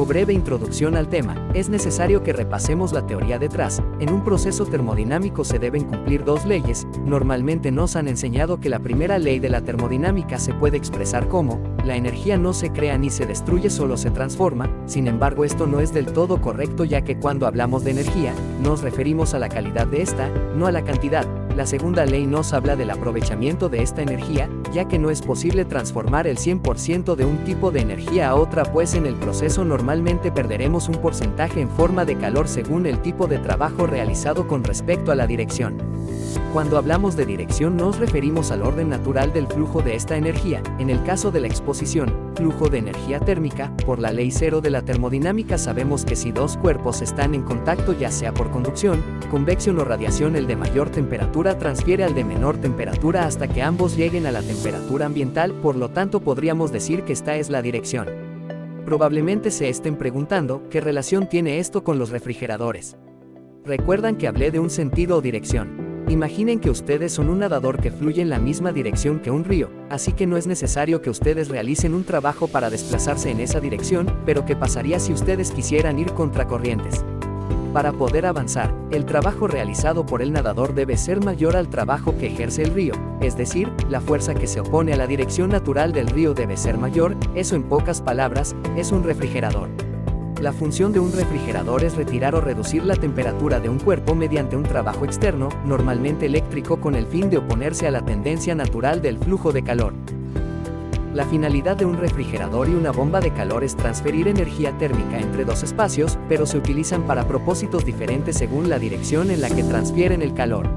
Como breve introducción al tema, es necesario que repasemos la teoría detrás. En un proceso termodinámico se deben cumplir dos leyes. Normalmente nos han enseñado que la primera ley de la termodinámica se puede expresar como: la energía no se crea ni se destruye, solo se transforma. Sin embargo, esto no es del todo correcto, ya que cuando hablamos de energía, nos referimos a la calidad de esta, no a la cantidad. La segunda ley nos habla del aprovechamiento de esta energía, ya que no es posible transformar el 100% de un tipo de energía a otra, pues en el proceso normalmente perderemos un porcentaje en forma de calor según el tipo de trabajo realizado con respecto a la dirección. Cuando hablamos de dirección nos referimos al orden natural del flujo de esta energía. En el caso de la exposición, flujo de energía térmica, por la ley cero de la termodinámica sabemos que si dos cuerpos están en contacto, ya sea por conducción, convección o radiación, el de mayor temperatura transfiere al de menor temperatura hasta que ambos lleguen a la temperatura ambiental. Por lo tanto, podríamos decir que esta es la dirección. Probablemente se estén preguntando, ¿qué relación tiene esto con los refrigeradores? ¿Recuerdan que hablé de un sentido o dirección? Imaginen que ustedes son un nadador que fluye en la misma dirección que un río, así que no es necesario que ustedes realicen un trabajo para desplazarse en esa dirección, pero ¿qué pasaría si ustedes quisieran ir contracorrientes? Para poder avanzar, el trabajo realizado por el nadador debe ser mayor al trabajo que ejerce el río, es decir, la fuerza que se opone a la dirección natural del río debe ser mayor. Eso, en pocas palabras, es un refrigerador. La función de un refrigerador es retirar o reducir la temperatura de un cuerpo mediante un trabajo externo, normalmente eléctrico, con el fin de oponerse a la tendencia natural del flujo de calor. La finalidad de un refrigerador y una bomba de calor es transferir energía térmica entre dos espacios, pero se utilizan para propósitos diferentes según la dirección en la que transfieren el calor.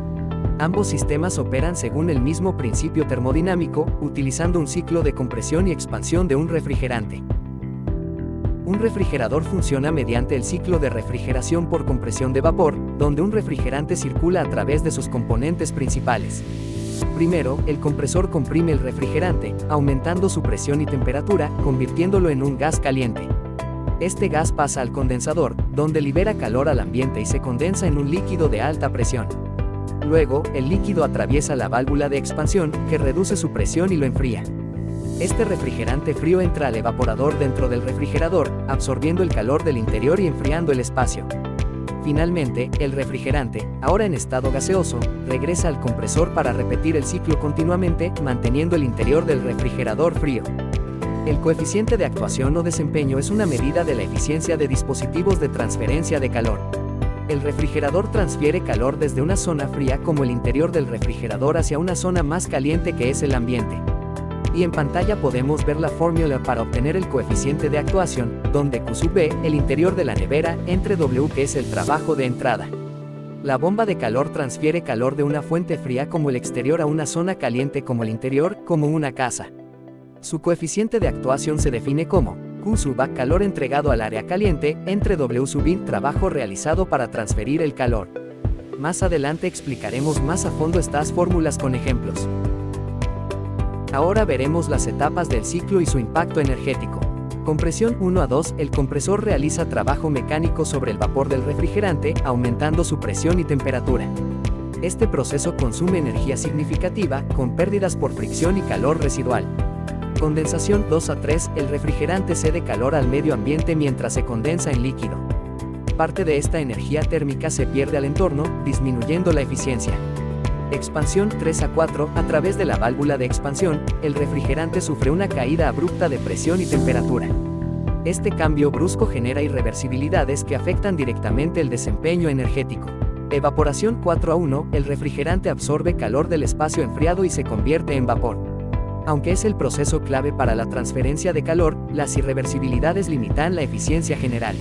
Ambos sistemas operan según el mismo principio termodinámico, utilizando un ciclo de compresión y expansión de un refrigerante. Un refrigerador funciona mediante el ciclo de refrigeración por compresión de vapor, donde un refrigerante circula a través de sus componentes principales. Primero, el compresor comprime el refrigerante, aumentando su presión y temperatura, convirtiéndolo en un gas caliente. Este gas pasa al condensador, donde libera calor al ambiente y se condensa en un líquido de alta presión. Luego, el líquido atraviesa la válvula de expansión, que reduce su presión y lo enfría. Este refrigerante frío entra al evaporador dentro del refrigerador, absorbiendo el calor del interior y enfriando el espacio. Finalmente, el refrigerante, ahora en estado gaseoso, regresa al compresor para repetir el ciclo continuamente, manteniendo el interior del refrigerador frío. El coeficiente de actuación o desempeño es una medida de la eficiencia de dispositivos de transferencia de calor. El refrigerador transfiere calor desde una zona fría como el interior del refrigerador hacia una zona más caliente que es el ambiente. Y en pantalla podemos ver la fórmula para obtener el coeficiente de actuación, donde Q sub B, el interior de la nevera, entre W, que es el trabajo de entrada. La bomba de calor transfiere calor de una fuente fría como el exterior a una zona caliente como el interior, como una casa. Su coeficiente de actuación se define como Q sub A, calor entregado al área caliente, entre W sub I, trabajo realizado para transferir el calor. Más adelante explicaremos más a fondo estas fórmulas con ejemplos. Ahora veremos las etapas del ciclo y su impacto energético. Compresión 1 a 2. El compresor realiza trabajo mecánico sobre el vapor del refrigerante, aumentando su presión y temperatura. Este proceso consume energía significativa, con pérdidas por fricción y calor residual. Condensación 2 a 3. El refrigerante cede calor al medio ambiente mientras se condensa en líquido. Parte de esta energía térmica se pierde al entorno, disminuyendo la eficiencia. Expansión 3 a 4. A través de la válvula de expansión, el refrigerante sufre una caída abrupta de presión y temperatura. Este cambio brusco genera irreversibilidades que afectan directamente el desempeño energético. Evaporación 4 a 1. El refrigerante absorbe calor del espacio enfriado y se convierte en vapor. Aunque es el proceso clave para la transferencia de calor, las irreversibilidades limitan la eficiencia general.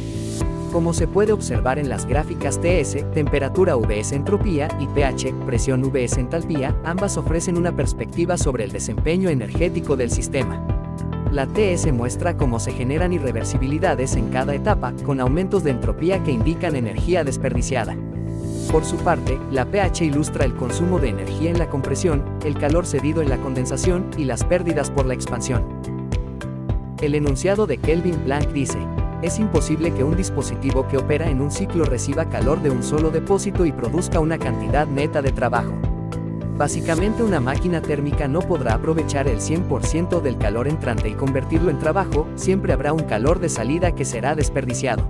Como se puede observar en las gráficas TS, temperatura V es entropía, y pH, presión V es entalpía, ambas ofrecen una perspectiva sobre el desempeño energético del sistema. La TS muestra cómo se generan irreversibilidades en cada etapa, con aumentos de entropía que indican energía desperdiciada. Por su parte, la pH ilustra el consumo de energía en la compresión, el calor cedido en la condensación, y las pérdidas por la expansión. El enunciado de Kelvin Planck dice: es imposible que un dispositivo que opera en un ciclo reciba calor de un solo depósito y produzca una cantidad neta de trabajo. Básicamente una máquina térmica no podrá aprovechar el 100% del calor entrante y convertirlo en trabajo, siempre habrá un calor de salida que será desperdiciado.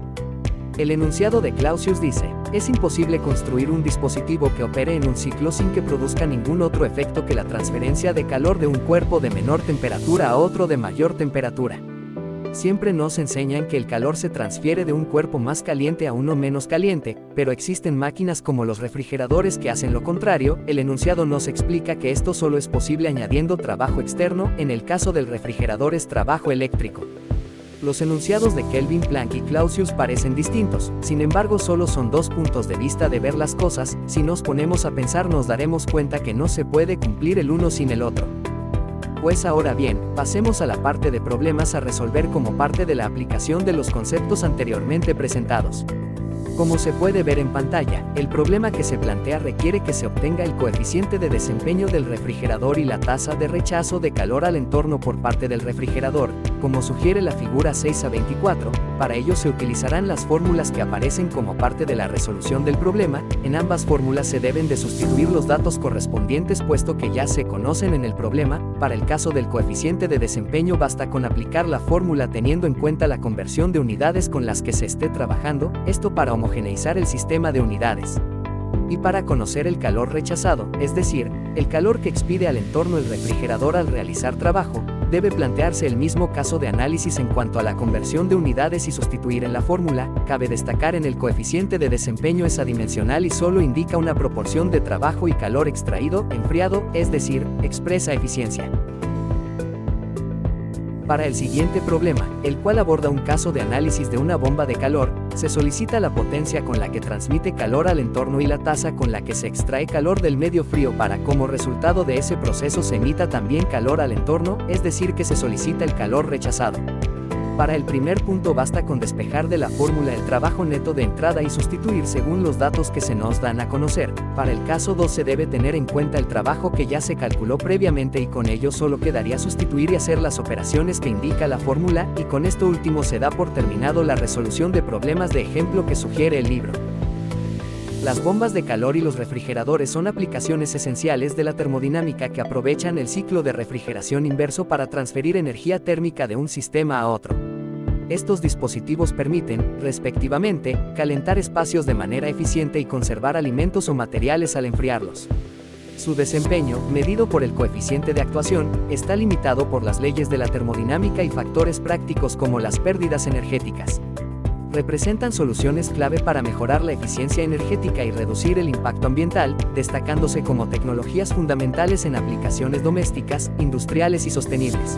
El enunciado de Clausius dice, es imposible construir un dispositivo que opere en un ciclo sin que produzca ningún otro efecto que la transferencia de calor de un cuerpo de menor temperatura a otro de mayor temperatura. Siempre nos enseñan que el calor se transfiere de un cuerpo más caliente a uno menos caliente, pero existen máquinas como los refrigeradores que hacen lo contrario. El enunciado nos explica que esto solo es posible añadiendo trabajo externo, en el caso del refrigerador es trabajo eléctrico. Los enunciados de Kelvin, Planck y Clausius parecen distintos, sin embargo solo son dos puntos de vista de ver las cosas. Si nos ponemos a pensar nos daremos cuenta que no se puede cumplir el uno sin el otro. Pues ahora bien, pasemos a la parte de problemas a resolver como parte de la aplicación de los conceptos anteriormente presentados. Como se puede ver en pantalla, el problema que se plantea requiere que se obtenga el coeficiente de desempeño del refrigerador y la tasa de rechazo de calor al entorno por parte del refrigerador, como sugiere la figura 6a24. Para ello se utilizarán las fórmulas que aparecen como parte de la resolución del problema. En ambas fórmulas se deben de sustituir los datos correspondientes puesto que ya se conocen en el problema. Para el caso del coeficiente de desempeño basta con aplicar la fórmula teniendo en cuenta la conversión de unidades con las que se esté trabajando, esto para homogeneizar el sistema de unidades. Y para conocer el calor rechazado, es decir, el calor que expide al entorno el refrigerador al realizar trabajo, debe plantearse el mismo caso de análisis en cuanto a la conversión de unidades y sustituir en la fórmula. Cabe destacar en el coeficiente de desempeño es adimensional y solo indica una proporción de trabajo y calor extraído, enfriado, es decir, expresa eficiencia. Para el siguiente problema, el cual aborda un caso de análisis de una bomba de calor, se solicita la potencia con la que transmite calor al entorno y la tasa con la que se extrae calor del medio frío para como resultado de ese proceso se emita también calor al entorno, es decir que se solicita el calor rechazado. Para el primer punto basta con despejar de la fórmula el trabajo neto de entrada y sustituir según los datos que se nos dan a conocer. Para el caso 2 se debe tener en cuenta el trabajo que ya se calculó previamente y con ello solo quedaría sustituir y hacer las operaciones que indica la fórmula, y con esto último se da por terminado la resolución de problemas de ejemplo que sugiere el libro. Las bombas de calor y los refrigeradores son aplicaciones esenciales de la termodinámica que aprovechan el ciclo de refrigeración inverso para transferir energía térmica de un sistema a otro. Estos dispositivos permiten, respectivamente, calentar espacios de manera eficiente y conservar alimentos o materiales al enfriarlos. Su desempeño, medido por el coeficiente de actuación, está limitado por las leyes de la termodinámica y factores prácticos como las pérdidas energéticas. Representan soluciones clave para mejorar la eficiencia energética y reducir el impacto ambiental, destacándose como tecnologías fundamentales en aplicaciones domésticas, industriales y sostenibles.